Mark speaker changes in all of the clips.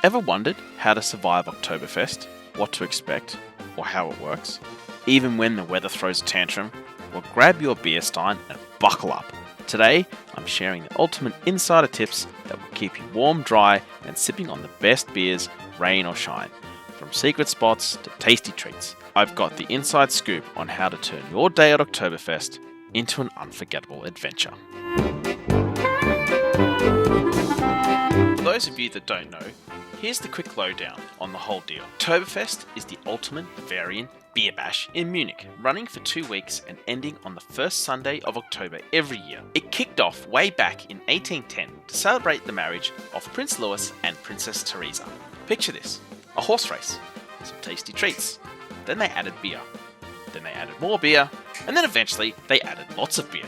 Speaker 1: Ever wondered how to survive Oktoberfest, what to expect, or how it works? Even when the weather throws a tantrum? Well, grab your beer stein and buckle up. Today, I'm sharing the ultimate insider tips that will keep you warm, dry, and sipping on the best beers, rain or shine. From secret spots to tasty treats, I've got the inside scoop on how to turn your day at Oktoberfest into an unforgettable adventure. For those of you that don't know, here's the quick lowdown on the whole deal. Oktoberfest is the ultimate Bavarian beer bash in Munich, running for 2 weeks and ending on the first Sunday of October every year. It kicked off way back in 1810 to celebrate the marriage of Prince Louis and Princess Theresa. Picture this, a horse race, some tasty treats, then they added beer, then they added more beer, and then eventually they added lots of beer.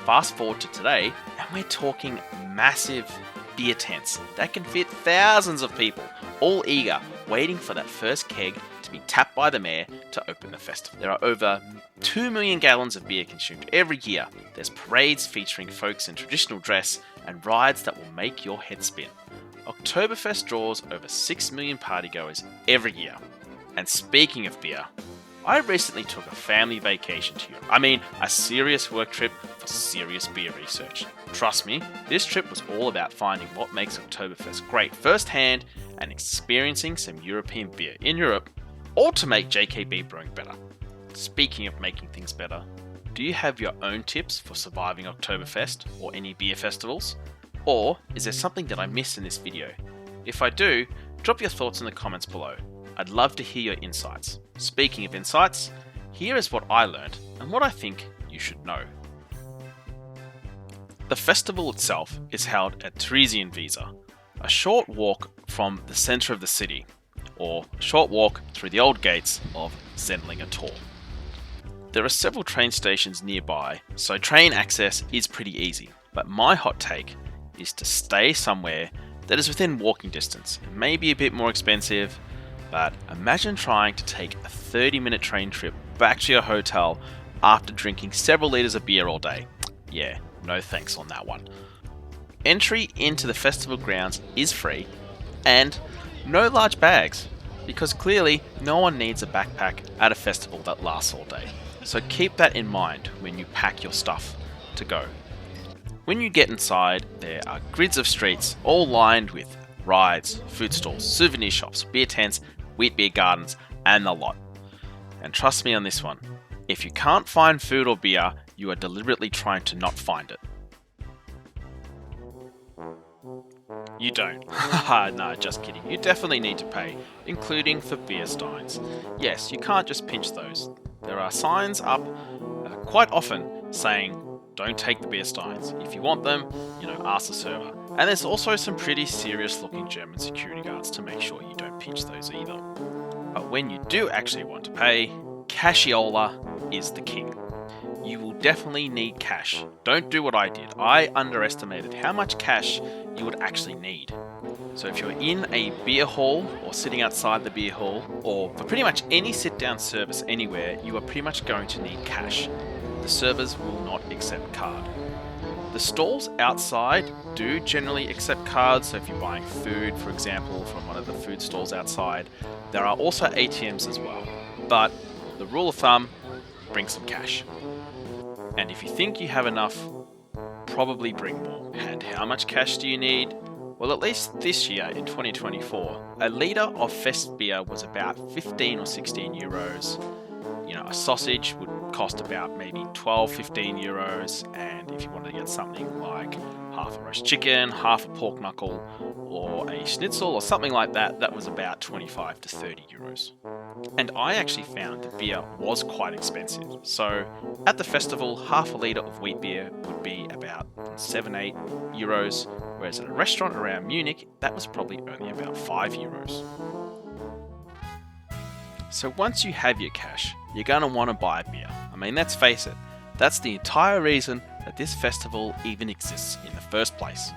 Speaker 1: Fast forward to today, and we're talking massive beer tents that can fit thousands of people, all eager, waiting for that first keg to be tapped by the mayor to open the festival. There are over 2 million gallons of beer consumed every year. There's parades featuring folks in traditional dress and rides that will make your head spin. Oktoberfest draws over 6 million partygoers every year. And speaking of beer, I recently took a family vacation to Europe. I mean, a serious work trip for serious beer research. Trust me, this trip was all about finding what makes Oktoberfest great firsthand and experiencing some European beer in Europe, all to make JKB Brewing better. Speaking of making things better, do you have your own tips for surviving Oktoberfest or any beer festivals? Or is there something that I missed in this video? If I do, drop your thoughts in the comments below. I'd love to hear your insights. Speaking of insights, here is what I learned and what I think you should know. The festival itself is held at Theresienwiese, a short walk from the centre of the city, or a short walk through the old gates of Sendlinger Tor. There are several train stations nearby, so train access is pretty easy, but my hot take is to stay somewhere that is within walking distance. It may be a bit more expensive, but imagine trying to take a 30-minute train trip back to your hotel after drinking several litres of beer all day. Yeah, no thanks on that one. Entry into the festival grounds is free, and no large bags, because clearly no one needs a backpack at a festival that lasts all day. So keep that in mind when you pack your stuff to go. When you get inside, there are grids of streets all lined with rides, food stalls, souvenir shops, beer tents, wheat beer gardens, and the lot. And trust me on this one, if you can't find food or beer, you are deliberately trying to not find it. You don't. Haha, no, just kidding. You definitely need to pay, including for beer steins. Yes, you can't just pinch those. There are signs up quite often saying, don't take the beer steins. If you want them, ask the server. And there's also some pretty serious looking German security guards to make sure you don't pinch those either. But when you do actually want to pay, cashola is the king. You will definitely need cash. Don't do what I did. I underestimated how much cash you would actually need. So if you're in a beer hall or sitting outside the beer hall, or for pretty much any sit-down service anywhere, you are pretty much going to need cash. The servers will not accept card. The stalls outside do generally accept cards, so if you're buying food, for example, from one of the food stalls outside, there are also ATMs as well. But the rule of thumb, bring some cash. And if you think you have enough, probably bring more. And how much cash do you need? Well, at least this year in 2024, a litre of fest beer was about 15 or 16 euros. A sausage would cost about maybe 12, 15 euros. And if you wanted to get something like half a roast chicken, half a pork knuckle, or a schnitzel or something like that, that was about 25 to 30 euros. And I actually found that beer was quite expensive. So at the festival, half a litre of wheat beer would be about 7, 8 euros, whereas at a restaurant around Munich, that was probably only about 5 euros. So once you have your cash, you're going to want to buy beer. I mean, let's face it, that's the entire reason that this festival even exists in the first place.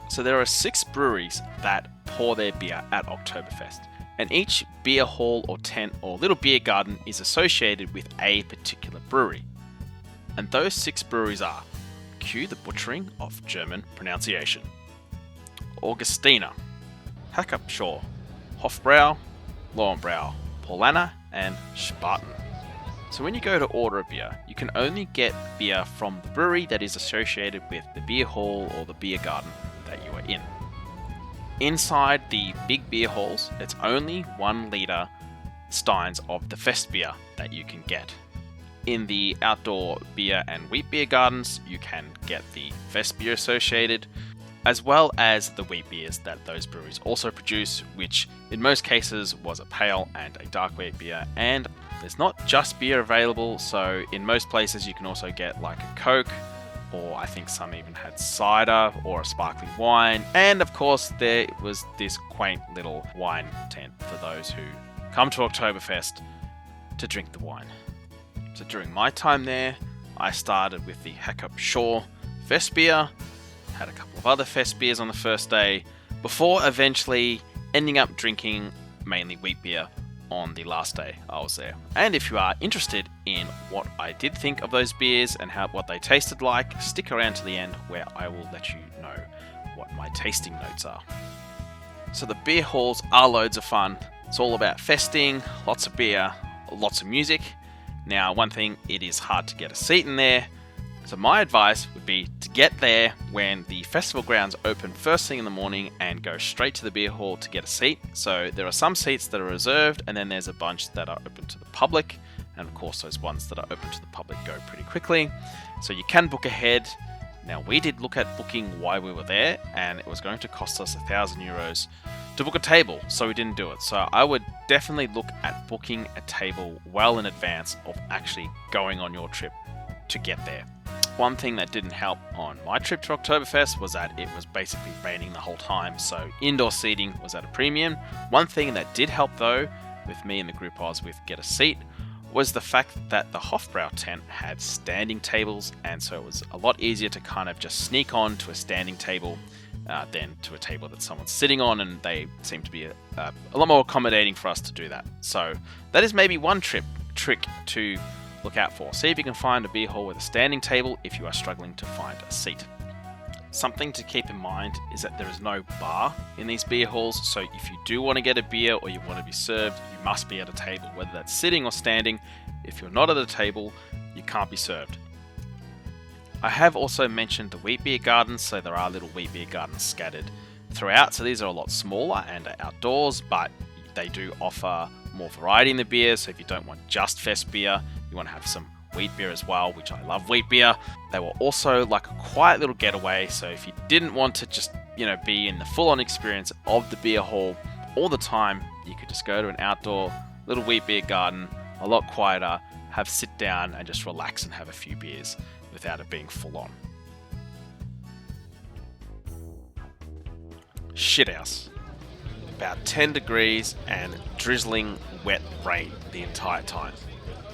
Speaker 1: So there are 6 breweries that pour their beer at Oktoberfest, and each beer hall or tent or little beer garden is associated with a particular brewery. And those 6 breweries are, cue the butchering of German pronunciation, Augustiner, Hackupshaw, Hofbrau, Lowenbrau, Paulaner, and Spaten. So when you go to order a beer, you can only get beer from the brewery that is associated with the beer hall or the beer garden that you are in. Inside the big beer halls, it's only 1 litre steins of the Fest beer that you can get. In the outdoor beer and wheat beer gardens, you can get the Fest beer associated, as well as the wheat beers that those breweries also produce, which in most cases was a pale and a dark wheat beer. And there's not just beer available, so in most places you can also get like a Coke, or I think some even had cider or a sparkling wine. And of course there was this quaint little wine tent for those who come to Oktoberfest to drink the wine. So during my time there, I started with the Hackupshaw Fest beer, had a couple of other Fest beers on the first day, before eventually ending up drinking mainly wheat beer on the last day I was there. And if you are interested in what I did think of those beers and what they tasted like, stick around to the end where I will let you know what my tasting notes are. So the beer halls are loads of fun. It's all about festing, lots of beer, lots of music. Now, one thing, it is hard to get a seat in there. So my advice would be to get there when the festival grounds open first thing in the morning and go straight to the beer hall to get a seat. So there are some seats that are reserved, and then there's a bunch that are open to the public. And of course, those ones that are open to the public go pretty quickly. So you can book ahead. Now, we did look at booking while we were there, and it was going to cost us €1,000 to book a table, so we didn't do it. So I would definitely look at booking a table well in advance of actually going on your trip to get there. One thing that didn't help on my trip to Oktoberfest was that it was basically raining the whole time, so indoor seating was at a premium. One thing that did help though, with me and the group I was with get a seat, was the fact that the Hofbrau tent had standing tables, and so it was a lot easier to kind of just sneak on to a standing table than to a table that someone's sitting on, and they seem to be a lot more accommodating for us to do that. So that is maybe one trick to look out for. See if you can find a beer hall with a standing table if you are struggling to find a seat. Something to keep in mind is that there is no bar in these beer halls, so if you do want to get a beer or you want to be served, you must be at a table, whether that's sitting or standing. If you're not at a table, you can't be served. I have also mentioned the wheat beer gardens, so there are little wheat beer gardens scattered throughout, so these are a lot smaller and are outdoors, but they do offer more variety in the beers. So if you don't want just Fest beer, you want to have some wheat beer as well, which I love wheat beer. They were also like a quiet little getaway, so if you didn't want to just, be in the full-on experience of the beer hall all the time, you could just go to an outdoor little wheat beer garden, a lot quieter, sit down and just relax and have a few beers without it being full-on. Shithouse. About 10 degrees and drizzling wet rain the entire time.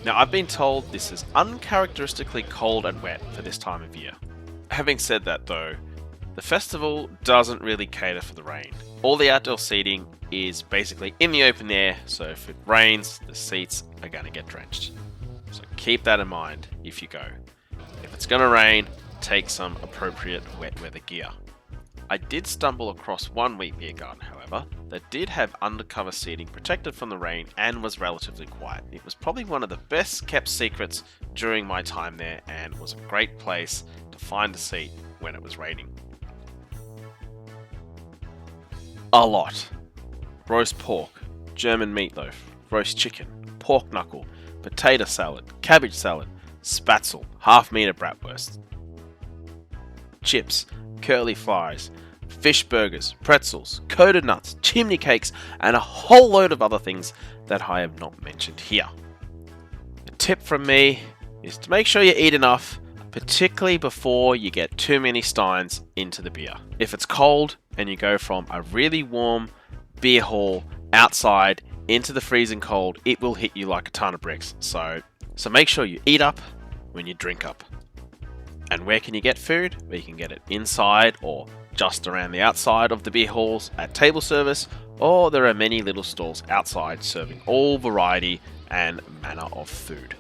Speaker 1: Now, I've been told this is uncharacteristically cold and wet for this time of year. Having said that though, the festival doesn't really cater for the rain. All the outdoor seating is basically in the open air, so if it rains, the seats are going to get drenched. So keep that in mind if you go. If it's going to rain, take some appropriate wet weather gear. I did stumble across one wheat beer garden, however, that did have undercover seating protected from the rain and was relatively quiet. It was probably one of the best kept secrets during my time there and was a great place to find a seat when it was raining. A lot. Roast pork, German meatloaf, roast chicken, pork knuckle, potato salad, cabbage salad, spatzel, half-meter bratwurst, chips, curly fries, fish burgers, pretzels, coated nuts, chimney cakes, and a whole load of other things that I have not mentioned here. A tip from me is to make sure you eat enough, particularly before you get too many steins into the beer. If it's cold and you go from a really warm beer hall outside into the freezing cold, it will hit you like a ton of bricks. So make sure you eat up when you drink up. And where can you get food? Well, you can get it inside or just around the outside of the beer halls at table service, or there are many little stalls outside serving all variety and manner of food.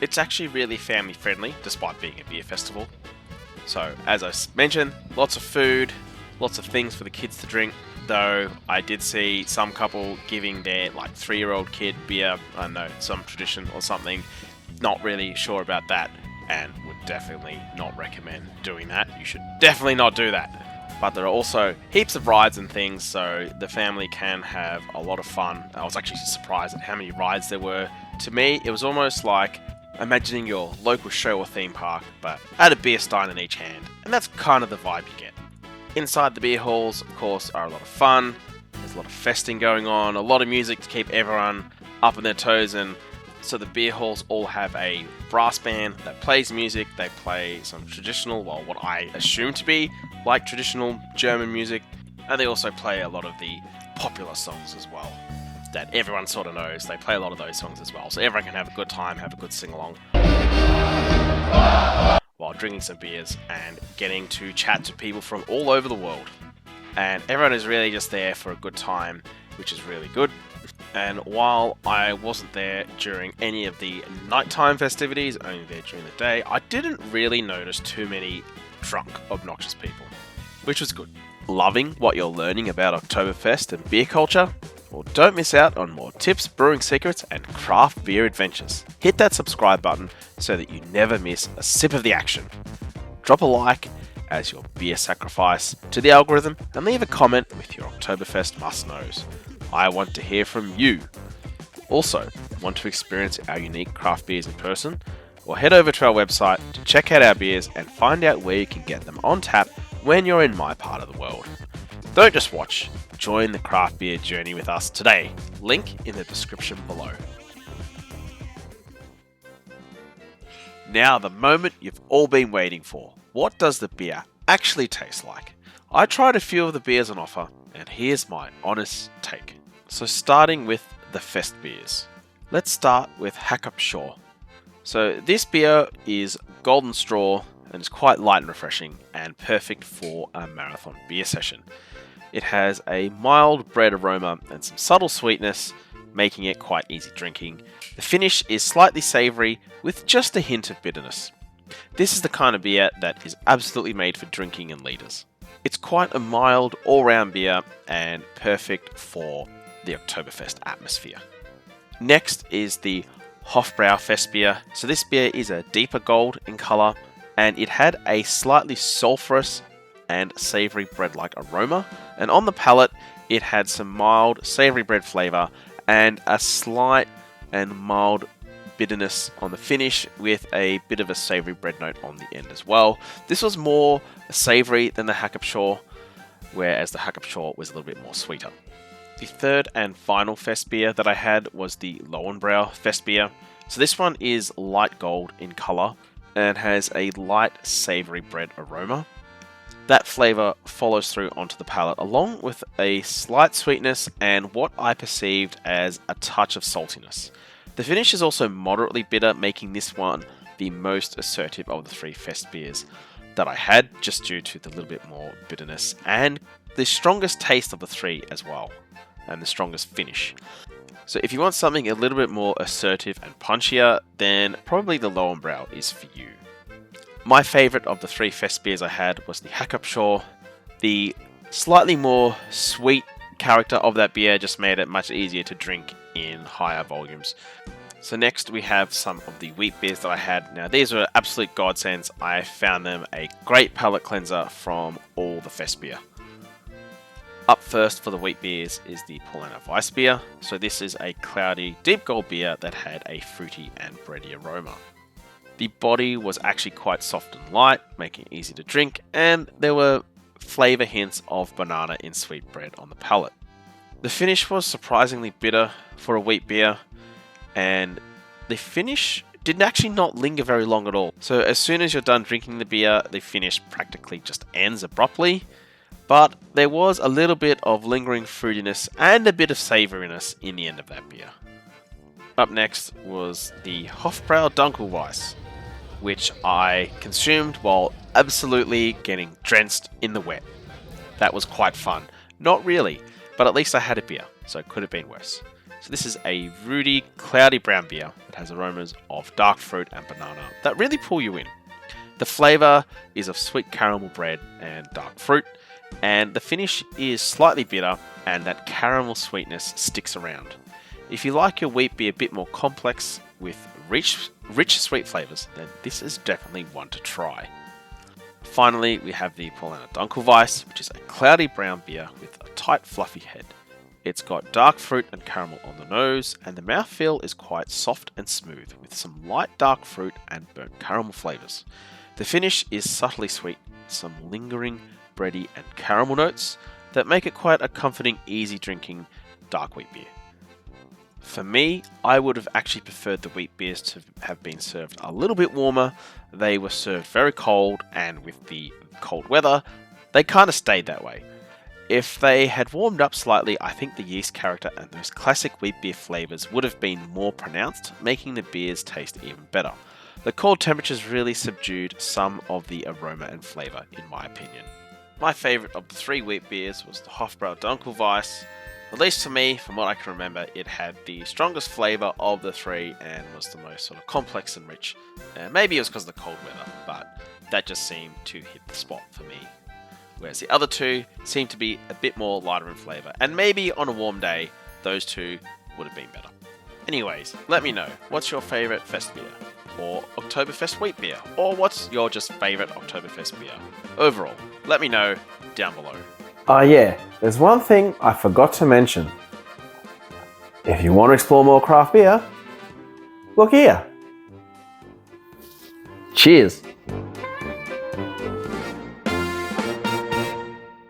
Speaker 1: It's actually really family friendly despite being a beer festival. So, as I mentioned, lots of food, lots of things for the kids to drink. Though I did see some couple giving their like 3-year-old kid beer, I don't know, some tradition or something. Not really sure about that, and would definitely not recommend doing that. You should definitely not do that. But there are also heaps of rides and things, so the family can have a lot of fun. I was actually surprised at how many rides there were. To me, it was almost like imagining your local show or theme park, but had a beer stein in each hand, and that's kind of the vibe you get. Inside the beer halls, of course, are a lot of fun. There's a lot of festing going on, a lot of music to keep everyone up on their toes, and so the beer halls all have a brass band that plays music. They play some traditional, well, what I assume to be like traditional German music, and they also play a lot of the popular songs as well that everyone sort of knows. They play a lot of those songs as well, so everyone can have a good time, have a good sing-along while drinking some beers and getting to chat to people from all over the world. And everyone is really just there for a good time, which is really good. And while I wasn't there during any of the nighttime festivities, only there during the day, I didn't really notice too many drunk, obnoxious people, which was good. Loving what you're learning about Oktoberfest and beer culture? Well, don't miss out on more tips, brewing secrets, and craft beer adventures. Hit that subscribe button so that you never miss a sip of the action. Drop a like as your beer sacrifice to the algorithm, and leave a comment with your Oktoberfest must-knows. I want to hear from you. Also, want to experience our unique craft beers in person? Or head over to our website to check out our beers and find out where you can get them on tap when you're in my part of the world. Don't just watch, join the craft beer journey with us today. Link in the description below. Now, the moment you've all been waiting for. What does the beer actually taste like? I tried a few of the beers on offer, and here's my honest take. So starting with the fest beers. Let's start with Hackupshaw. So this beer is golden straw and is quite light and refreshing and perfect for a marathon beer session. It has a mild bread aroma and some subtle sweetness, making it quite easy drinking. The finish is slightly savoury with just a hint of bitterness. This is the kind of beer that is absolutely made for drinking in litres. It's quite a mild all-round beer and perfect for the Oktoberfest atmosphere. Next is the Hofbrauerfest beer. So this beer is a deeper gold in colour, and it had a slightly sulphurous and savoury bread-like aroma, and on the palate it had some mild savoury bread flavour and a slight and mild bitterness on the finish with a bit of a savoury bread note on the end as well. This was more savoury than the Hackupshaw, whereas the Hackupshaw was a little bit more sweeter. The third and final fest beer that I had was the Lowenbrau Fest beer. So this one is light gold in colour and has a light savoury bread aroma. That flavour follows through onto the palate along with a slight sweetness and what I perceived as a touch of saltiness. The finish is also moderately bitter, making this one the most assertive of the three fest beers that I had, just due to the little bit more bitterness and the strongest taste of the three as well, and the strongest finish. So if you want something a little bit more assertive and punchier, then probably the Lowenbrau is for you. My favourite of the three fest beers I had was the Hackupshaw. The slightly more sweet character of that beer just made it much easier to drink in higher volumes. So next we have some of the wheat beers that I had. Now these were absolute godsends. I found them a great palate cleanser from all the fest beer. Up first for the wheat beers is the Paulaner Weiss beer. So this is a cloudy, deep gold beer that had a fruity and bready aroma. The body was actually quite soft and light, making it easy to drink, and there were flavour hints of banana in sweet bread on the palate. The finish was surprisingly bitter for a wheat beer, and the finish did actually not linger very long at all. So as soon as you're done drinking the beer, the finish practically just ends abruptly, but there was a little bit of lingering fruitiness and a bit of savouriness in the end of that beer. Up next was the Hofbrau Dunkelweiss, which I consumed while absolutely getting drenched in the wet. That was quite fun. Not really, but at least I had a beer, so it could have been worse. So this is a rooty, cloudy brown beer that has aromas of dark fruit and banana that really pull you in. The flavour is of sweet caramel bread and dark fruit, and the finish is slightly bitter and that caramel sweetness sticks around. If you like your wheat beer a bit more complex with rich sweet flavours, then this is definitely one to try. Finally, we have the Paulaner Dunkelweiss, which is a cloudy brown beer with a tight fluffy head. It's got dark fruit and caramel on the nose, and the mouthfeel is quite soft and smooth, with some light dark fruit and burnt caramel flavours. The finish is subtly sweet, with some lingering bready and caramel notes that make it quite a comforting, easy drinking dark wheat beer. For me, I would have actually preferred the wheat beers to have been served a little bit warmer. They were served very cold, and with the cold weather, they kind of stayed that way. If they had warmed up slightly, I think the yeast character and those classic wheat beer flavours would have been more pronounced, making the beers taste even better. The cold temperatures really subdued some of the aroma and flavour, in my opinion. My favourite of the 3 wheat beers was the Hofbrau Dunkelweiss. At least to me, from what I can remember, it had the strongest flavour of the 3 and was the most sort of complex and rich. Maybe it was because of the cold weather, but that just seemed to hit the spot for me. Whereas the other 2 seemed to be a bit more lighter in flavour, and maybe on a warm day, those 2 would have been better. Anyways, let me know, what's your favourite fest beer? Or Oktoberfest wheat beer? Or what's your just favourite Oktoberfest beer? Overall, let me know down below.
Speaker 2: Oh yeah, there's one thing I forgot to mention. If you want to explore more craft beer, look here. Cheers.